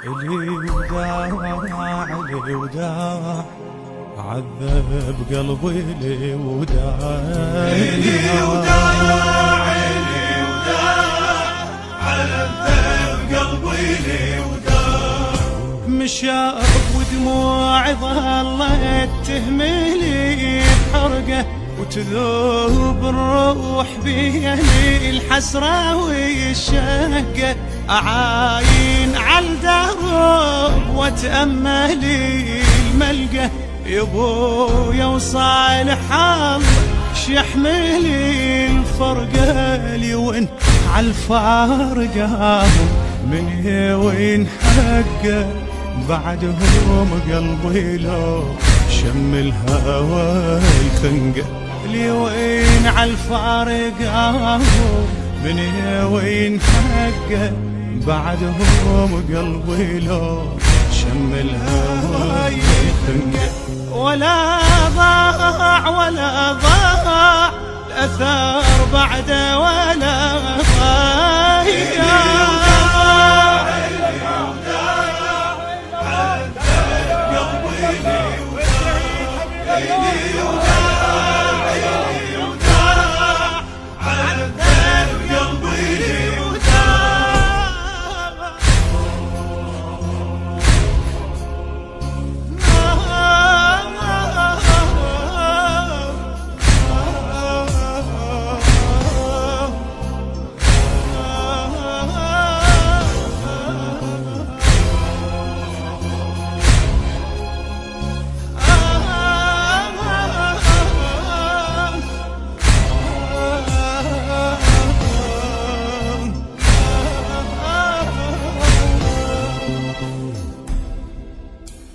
لي وداع لي وداع عذب قلبي لي وداع لي وداع لي وداع عذب قلبي لي وداع. مشاء ودموع ظلت تهملي بحرقه وتذوب الروح بيني الحسرة والشقة. أعاين عالدرب واتأملي الملقى يبويا وصالح الله شيحملي الفرقة لي وين عالفارقة من وين حقه بعدهم قلبي لو شم الهوى الخنقة. لي وين عالفارقة من وين حقه بعدهم قلبي لو شم الهوى الخنقة. ولا ضاع ولا ضاع الأثر بعده ولا ضايع.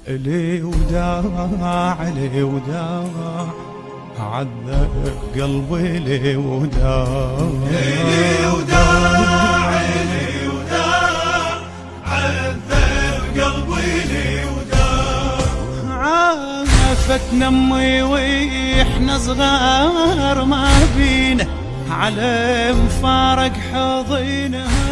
لي وداع لي وداع عذب قلبي لي وداع. لي وداع لي وداع عذب قلبي لي وداع. عافتنا امي واحنا صغار ما بينا على مفارق حضينها